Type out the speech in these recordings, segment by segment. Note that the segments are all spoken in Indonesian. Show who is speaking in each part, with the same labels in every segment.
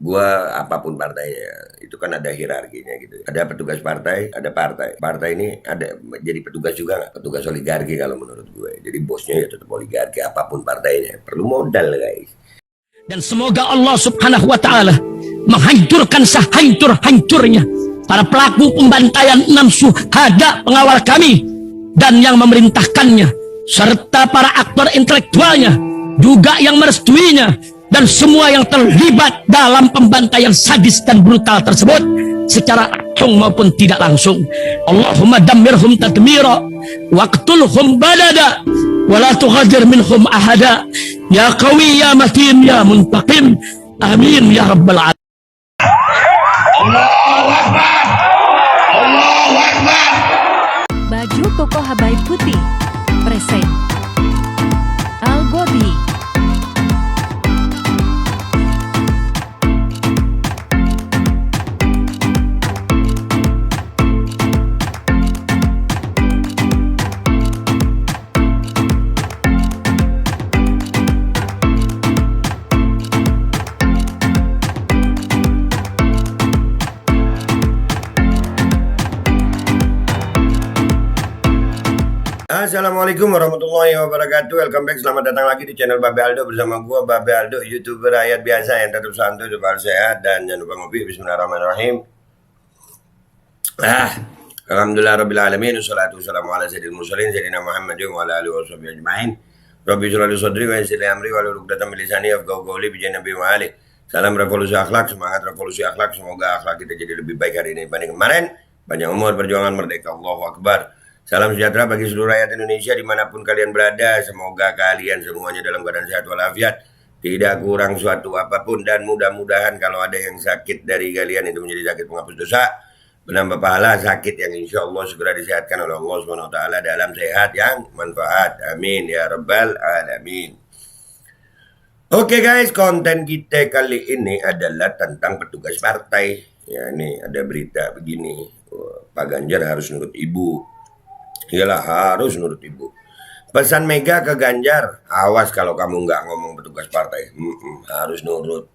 Speaker 1: Gua apapun partainya, itu kan ada hierarkinya gitu. Ada petugas partai, ada partai. Partai ini ada jadi petugas juga nggak? Petugas oligarki kalau menurut gue. Jadi bosnya ya tetap oligarki apapun partainya. Perlu modal guys.
Speaker 2: Dan semoga Allah subhanahu wa ta'ala menghancurkan sehancur-hancurnya para pelaku pembantaian 6 syuhada pengawal kami dan yang memerintahkannya, serta para aktor intelektualnya juga yang merestuinya, dan semua yang terlibat dalam pembantaian sadis dan brutal tersebut secara langsung maupun tidak langsung. Allahumma dammirhum tadmira waqtulhum balada wala tughadir minhum ahada ya qawi ya matin ya muntaqim amin ya rabbal alamin.
Speaker 3: Allahu Akbar, Allahu Akbar.
Speaker 4: Baju koko Habaib Putih present Al Gobi.
Speaker 1: Assalamualaikum warahmatullahi wabarakatuh. Welcome back, selamat datang lagi di channel Babe Aldo bersama gua Babe Aldo, YouTuber rakyat biasa yang tetap santuy, tetap sehat, dan jangan lupa ngopi. Bismillahirrahmanirrahim. Alhamdulillah rabbil alamin, wassalatu wassalamu ala sayyidil mursalin sayyidina Muhammadin wa ala alihi washabihi ajmain. Rabbi shrah li sadri wa yassir li amri wahlul 'uqdatam min lisani yafqahu qawli bi nabi wa ali. Salam revolusi akhlak, semangat revolusi akhlak. Semoga akhlak kita jadi lebih baik hari ini dibanding kemarin. Panjang umur, perjuangan merdeka. Allahu Akbar. Salam sejahtera bagi seluruh rakyat Indonesia dimanapun kalian berada. Semoga kalian semuanya dalam keadaan sehat walafiat, tidak kurang suatu apapun, dan mudah-mudahan kalau ada yang sakit dari kalian itu menjadi sakit penghapus dosa, menambah pahala, sakit yang insya Allah segera disehatkan oleh Allah SWT dalam sehat yang manfaat. Amin ya rabbal alamin. Oke guys, konten kita kali ini adalah tentang petugas partai. Ya, ini ada berita begini. Pak Ganjar harus nurut ibu. Iyalah, harus nurut ibu. Pesan Mega ke Ganjar, awas kalau kamu nggak ngomong petugas partai. Harus nurut.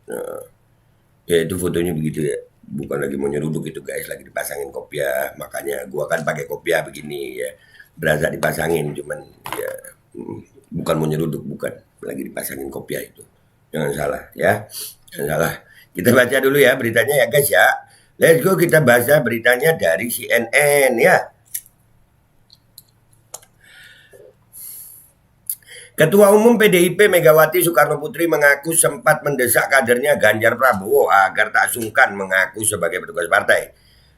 Speaker 1: Ya itu fotonya begitu ya. Bukan lagi mau nyeruduk itu guys, lagi dipasangin kopiah. Makanya gua kan pakai kopiah begini ya. Berasa dipasangin, cuman ya bukan mau nyeruduk, bukan. Lagi dipasangin kopiah itu. Jangan salah ya. Jangan salah. Kita baca dulu ya beritanya ya guys ya. Let's go, kita baca beritanya dari CNN ya. Ketua Umum PDIP Megawati Soekarnoputri mengaku sempat mendesak kadernya Ganjar Prabowo agar tak sungkan mengaku sebagai petugas partai.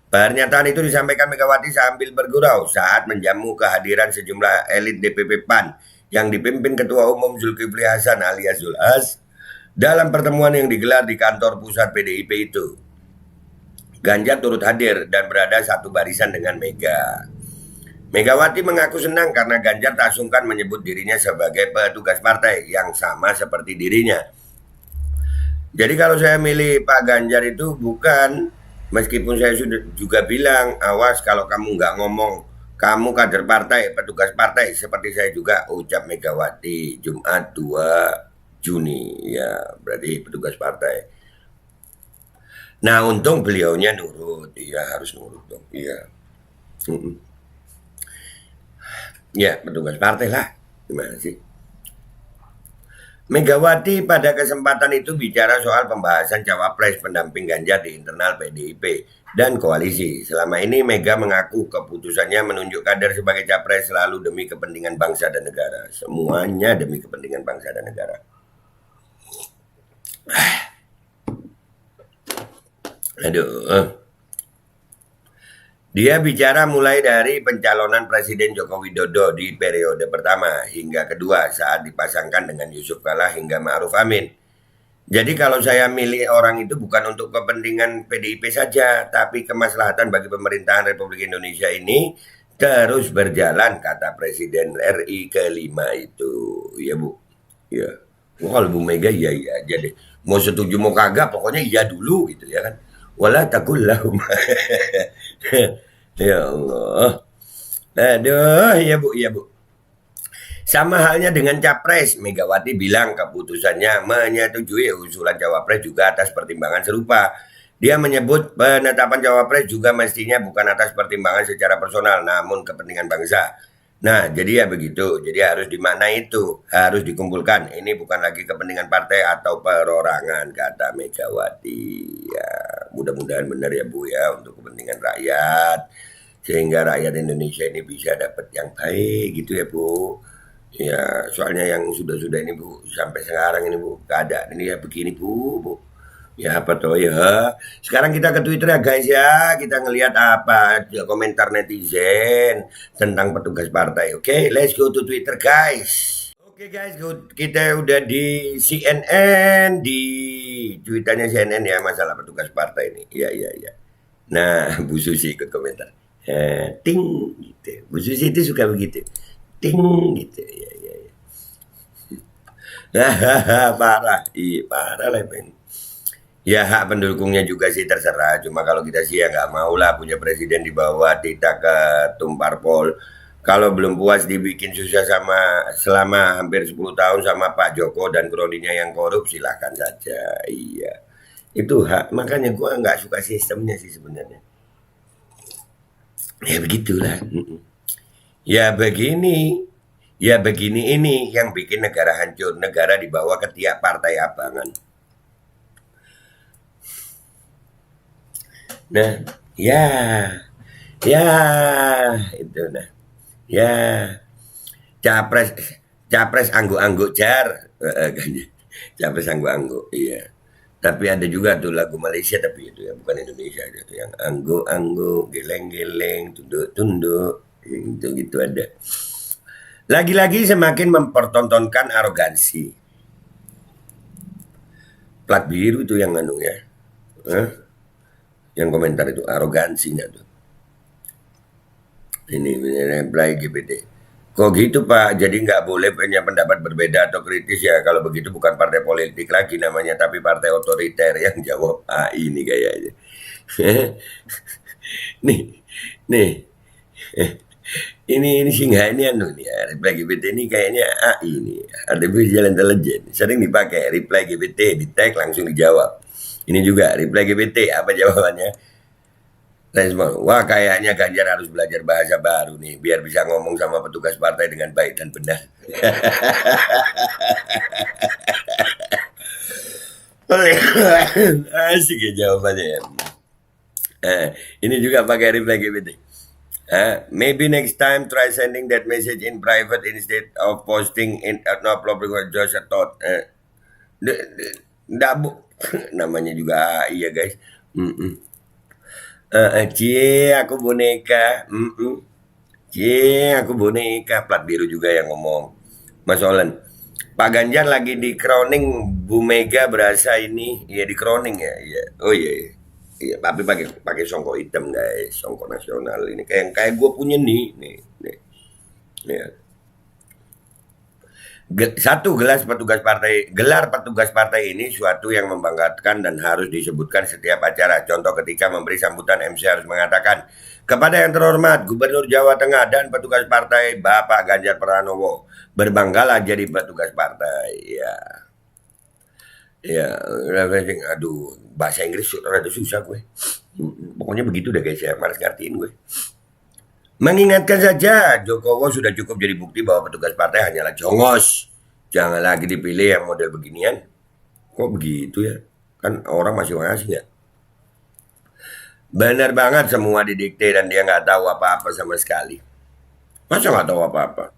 Speaker 1: Pernyataan itu disampaikan Megawati sambil bergurau saat menjamu kehadiran sejumlah elit DPP PAN yang dipimpin Ketua Umum Zulkifli Hasan alias Zulhas dalam pertemuan yang digelar di kantor pusat PDIP itu. Ganjar turut hadir dan berada satu barisan dengan Mega. Megawati mengaku senang karena Ganjar tak sungkan menyebut dirinya sebagai petugas partai yang sama seperti dirinya. Jadi kalau saya milih Pak Ganjar itu bukan, meskipun saya sudah juga bilang, awas kalau kamu nggak ngomong, kamu kader partai, petugas partai, seperti saya juga ucap Megawati Jumat 2 Juni, ya berarti petugas partai. Nah untung beliaunya nurut, iya harus nurut dong, iya. Ya, petugas partai lah. Gimana sih? Megawati pada kesempatan itu bicara soal pembahasan cawapres pendamping Ganjar di internal PDIP dan koalisi. Selama ini Mega mengaku keputusannya menunjuk kader sebagai capres selalu demi kepentingan bangsa dan negara. Semuanya demi kepentingan bangsa dan negara. Aduh. Dia bicara mulai dari pencalonan Presiden Joko Widodo di periode pertama hingga kedua saat dipasangkan dengan Yusuf Kala hingga Ma'ruf Amin. Jadi kalau saya milih orang itu bukan untuk kepentingan PDIP saja, tapi kemaslahatan bagi pemerintahan Republik Indonesia ini terus berjalan, kata Presiden RI kelima itu. Ya Bu, ya. Kalau Bu Mega iya aja deh. Mau setuju mau kagak, pokoknya iya dulu gitu ya kan. Wala takullahum. Ya Allah. Aduh, ya Bu, ya Bu. Sama halnya dengan Capres, Megawati bilang keputusannya menyetujui usulan Cawapres juga atas pertimbangan serupa. Dia menyebut penetapan Cawapres juga mestinya bukan atas pertimbangan secara personal, namun kepentingan bangsa. Nah, jadi ya begitu. Jadi harus dimaknai itu, harus dikumpulkan. Ini bukan lagi kepentingan partai atau perorangan, kata Megawati. Ya, mudah-mudahan benar ya Bu ya, untuk kepentingan rakyat. Sehingga rakyat Indonesia ini bisa dapat yang baik gitu ya Bu. Ya, soalnya yang sudah-sudah ini Bu, sampai sekarang ini Bu, keadaan ini ya begini Bu. Ya apa tuh ya. Sekarang kita ke Twitter ya guys ya. Kita ngelihat apa komentar netizen tentang petugas partai. Oke, let's go to Twitter guys. Oke guys, kita udah di CNN, di tweetannya CNN ya masalah petugas partai ini. Iya. Nah, Bu Susi ikut komentar. Ting gitu. Bu Susi itu suka begitu. Ting gitu. Ya. Parah. Iya, parah lah ini. Ya hak pendukungnya juga sih terserah. Cuma kalau kita sih ya nggak mau lah punya presiden di bawah kita ke parpol. Kalau belum puas dibikin susah selama hampir 10 tahun sama Pak Joko dan kroninya yang korup, silahkan saja. Iya. Itu hak. Makanya gua nggak suka sistemnya sih sebenarnya. Ya begitulah. Ya begini. Ya begini ini yang bikin negara hancur. Negara dibawa ke tiap partai abangan. Nah, ya itu nah, ya capres angguk-angguk jar, capres angguk-angguk, iya. Tapi ada juga tuh lagu Malaysia tapi itu ya bukan Indonesia itu yang angguk-angguk, geleng-geleng, tunduk-tunduk, gitu ada. Lagi-lagi semakin mempertontonkan arogansi. Plat biru tuh yang anu ya. Yang komentar itu arogansinya tuh. Ini reply GPT. Kok gitu Pak? Jadi nggak boleh punya pendapat berbeda atau kritis ya? Kalau begitu bukan partai politik lagi namanya, tapi partai otoriter yang jawab AI ini kayaknya. nih. Ini singa ini anu nih ya, reply GPT ini kayaknya AI ini, artificial intelligence. Sering dipakai reply GPT, di tag langsung dijawab. Ini juga reply GPT, apa jawabannya? Respon, wah kayaknya Ganjar harus belajar bahasa baru nih, biar bisa ngomong sama petugas partai dengan baik dan benar. Asik ya jawabannya. Ini juga pakai reply GPT. Maybe next time try sending that message in private instead of posting in no public just a thought. Namanya juga iya guys. Cie aku boneka. Cie aku boneka. Plat biru juga yang ngomong. Mas Olan, Pak Ganjar lagi di crowning Bu Mega berasa ini. Iya di crowning ya. Iya. Oh iya. Iya, tapi pakai songkok hitam guys, songkok nasional ini kayak gue punya nih. Ya. Gelar petugas partai ini suatu yang membanggakan dan harus disebutkan setiap acara. Contoh ketika memberi sambutan MC harus mengatakan, kepada yang terhormat Gubernur Jawa Tengah dan petugas partai Bapak Ganjar Pranowo, berbanggalah jadi petugas partai. Ya, aduh, bahasa Inggris rada susah gue. Pokoknya begitu deh guys ya, malas ngertiin gue. Mengingatkan saja, Jokowi sudah cukup jadi bukti bahwa petugas partai hanyalah jongos. Jangan lagi dipilih yang model beginian. Kok begitu ya? Kan orang masing-masing ya. Benar banget semua didikte dan dia nggak tahu apa-apa sama sekali. Masa nggak tahu apa-apa?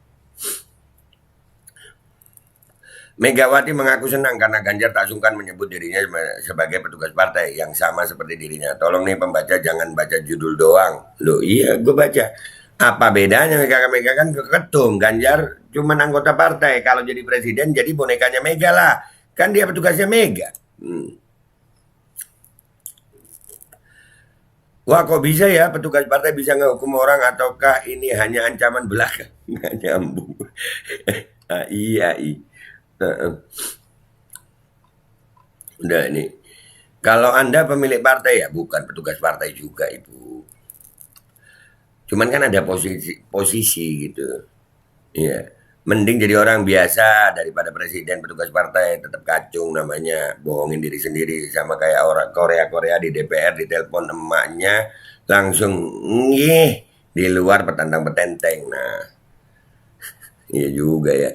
Speaker 1: Megawati mengaku senang karena Ganjar tak sungkan menyebut dirinya sebagai petugas partai yang sama seperti dirinya. Tolong nih pembaca jangan baca judul doang. Loh iya gue baca. Apa bedanya Mega kan ketum. Ganjar cuma anggota partai. Kalau jadi presiden jadi bonekanya Mega lah. Kan dia petugasnya Mega. Wah kok bisa ya petugas partai bisa ngehukum orang ataukah ini hanya ancaman belaka? Nggak nyambung. AI. Udah ini. Kalau Anda pemilik partai ya bukan petugas partai juga Ibu. Cuman kan ada posisi gitu. Iya. Mending jadi orang biasa daripada presiden petugas partai tetap kacung namanya, bohongin diri sendiri sama kayak orang Korea di DPR ditelepon emaknya langsung ngih di luar petantang petenteng. Nah, iya juga ya.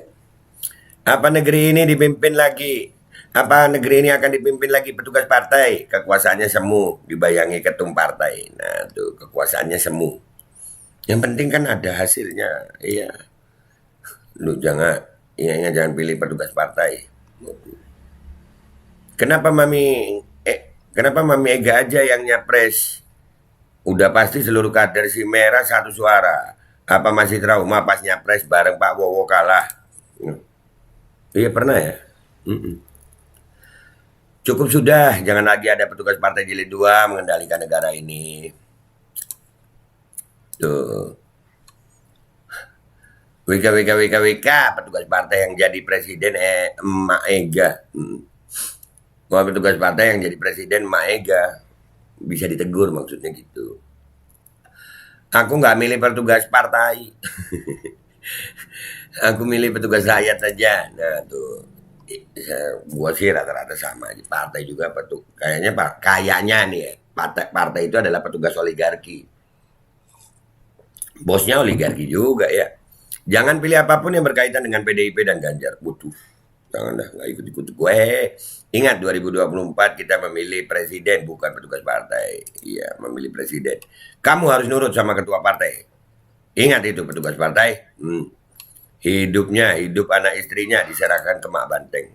Speaker 1: Apa negeri ini dipimpin lagi? Apa negeri ini akan dipimpin lagi petugas partai? Kekuasaannya semu, dibayangi ketum partai. Nah, tuh kekuasaannya semu. Yang penting kan ada hasilnya, iya. Lu jangan pilih petugas partai. Kenapa Mami Ega aja yang nyapres? Udah pasti seluruh kader si merah satu suara. Apa masih trauma pas nyapres bareng Pak Wowo kalah? Iya pernah ya. Cukup sudah, jangan lagi ada petugas partai jilid 2 mengendalikan negara ini. Tuh. WK, petugas partai yang jadi presiden Emak Ega. Wah, petugas partai yang jadi presiden Emak Ega. Bisa ditegur maksudnya gitu. Aku nggak milih petugas partai. Aku milih petugas rakyat saja. Nah tuh, gua sih rata-rata sama aja. Partai juga kayaknya nih ya, partai itu adalah petugas oligarki. Bosnya oligarki juga ya. Jangan pilih apapun yang berkaitan dengan PDIP dan Ganjar. Butuh. Jangan dah, nggak ikut-ikut gue. Ingat 2024 kita memilih presiden bukan petugas partai. Iya, memilih presiden. Kamu harus nurut sama ketua partai. Ingat itu petugas partai. Hidup anak istrinya diserahkan ke Mak Banteng.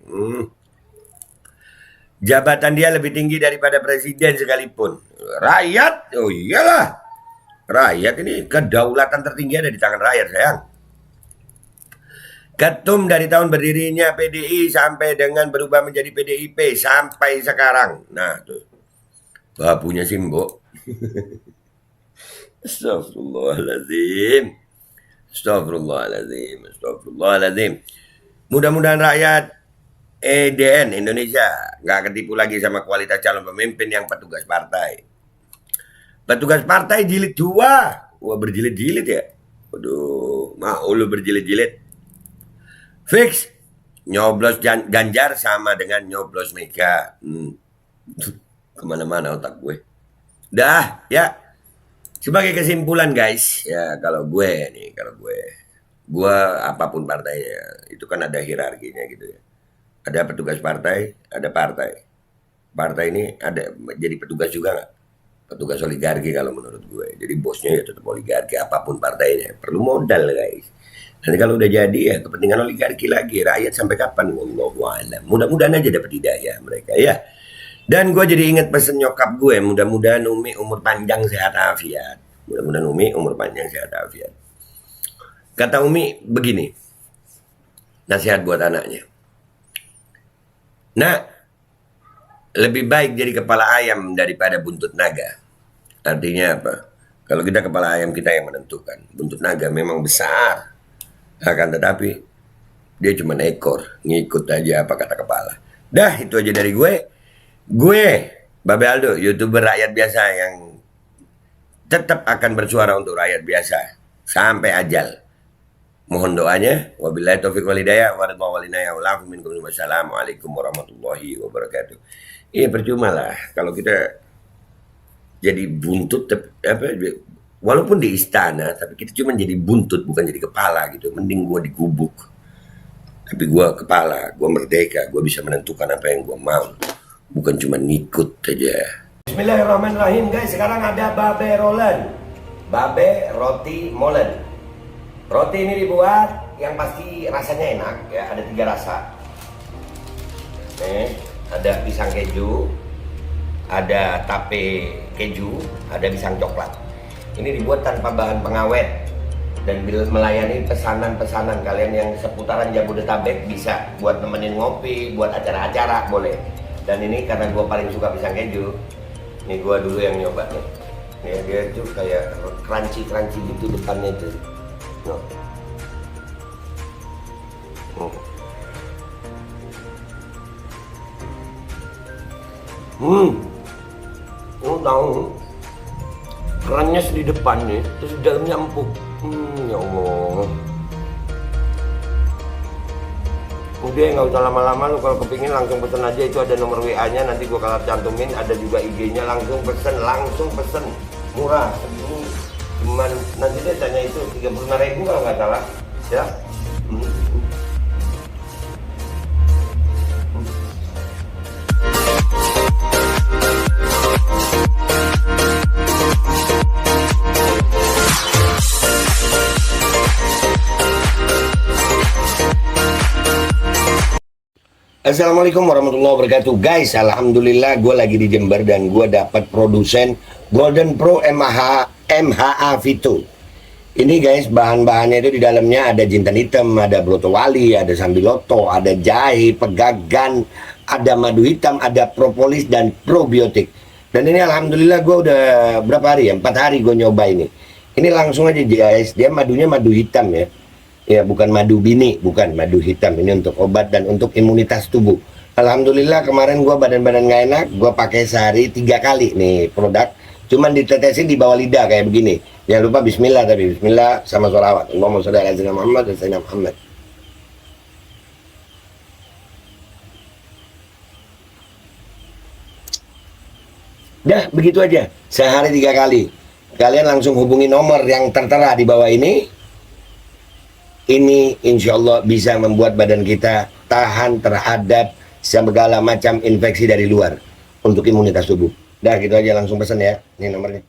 Speaker 1: Jabatan dia lebih tinggi daripada presiden sekalipun. Rakyat, oh iyalah. Rakyat ini kedaulatan tertinggi ada di tangan rakyat, sayang. Ketum dari tahun berdirinya PDI sampai dengan berubah menjadi PDIP sampai sekarang. Nah tuh, babunya Simbo. Astagfirullahaladzim. Mudah-mudahan rakyat EDN Indonesia nggak ketipu lagi sama kualitas calon pemimpin yang petugas partai. Petugas partai jilid 2. Wah, berjilid-jilid ya. Waduh, mau lu berjilid-jilid. Fix, nyoblos Ganjar sama dengan nyoblos Mega. Kemana-mana otak gue. Dah, ya. Sebagai kesimpulan guys, ya kalau gue apapun partainya, itu kan ada hierarkinya gitu ya. Ada petugas partai, ada partai. Partai ini ada jadi petugas juga nggak? Petugas oligarki kalau menurut gue. Jadi bosnya ya tetap oligarki apapun partainya. Perlu modal guys. Nanti kalau udah jadi ya kepentingan oligarki lagi. Rakyat sampai kapan? Wallahu a'lam. Mudah-mudahan aja dapat hidayah mereka ya. Dan gue jadi ingat pesen nyokap gue. Mudah-mudahan Umi umur panjang sehat afiat. Mudah-mudahan Umi umur panjang sehat afiat. Kata Umi begini. Nasihat buat anaknya. Nah, lebih baik jadi kepala ayam daripada buntut naga. Artinya apa? Kalau kita kepala ayam kita yang menentukan. Buntut naga memang besar. Akan tetapi dia cuma ekor, ngikut aja apa kata kepala. Dah, itu aja dari gue. Gue, Babe Aldo, YouTuber rakyat biasa yang tetap akan bersuara untuk rakyat biasa sampai ajal. Mohon doanya. Wabillahi taufiq wal hidayah. Wassalamualaikum warahmatullahi wabarakatuh. Iya, percuma lah kalau kita jadi buntut walaupun di istana, tapi kita cuma jadi buntut, bukan jadi kepala gitu. Mending gue digubuk. Tapi gue kepala, gue merdeka, gue bisa menentukan apa yang gue mau. Bukan cuma ngikut aja. Bismillahirrahmanirrahim guys, sekarang ada Babe Rolen. Babe Roti Molen. Roti ini dibuat, yang pasti rasanya enak ya, ada 3 rasa. Nih, ada pisang keju, ada tape keju, ada pisang coklat. Ini dibuat tanpa bahan pengawet dan melayani pesanan-pesanan kalian yang seputaran Jabodetabek, bisa buat nemenin ngopi, buat acara-acara boleh. Dan ini karena gue paling suka pisang keju, ini gue dulu yang nyoba nih. Nih dia tuh kayak crunchy gitu depannya tuh. Tahu kerannya di depan nih, terus di dalamnya empuk. Ya Allah. Udah nggak usah lama-lama, lu kalau kepingin langsung pesen aja, itu ada nomor WA-nya, nanti gua kalau cantumin, ada juga IG-nya, langsung pesen, murah. Ini cuman nanti dia tanya itu 35.000 kalau nggak salah, ya. Assalamualaikum warahmatullahi wabarakatuh. Guys, alhamdulillah gue lagi di Jember dan gue dapat produsen Golden Pro MHA Vito. Ini guys, bahan-bahannya itu di dalamnya ada jintan hitam, ada broto wali, ada sambiloto, ada jahe, pegagan, ada madu hitam, ada propolis dan probiotik. Dan ini alhamdulillah gue udah berapa hari ya? 4 hari gue nyoba ini. Ini langsung aja guys, dia madunya madu hitam ya. Ya, bukan madu bini, bukan madu hitam. Ini untuk obat dan untuk imunitas tubuh. Alhamdulillah kemarin gua badan-badan nggak enak, gua pakai sehari 3 kali nih produk. Cuman ditetesin di bawah lidah kayak begini. Jangan lupa bismillah, tapi bismillah sama sholawat. Allahumma sholli ala sayyidina Muhammad dan sayyidina Muhammad. Dah, begitu aja. Sehari 3 kali. Kalian langsung hubungi nomor yang tertera di bawah ini. Ini insya Allah bisa membuat badan kita tahan terhadap segala macam infeksi dari luar untuk imunitas tubuh. Dah gitu aja, langsung pesan ya. Ini nomornya.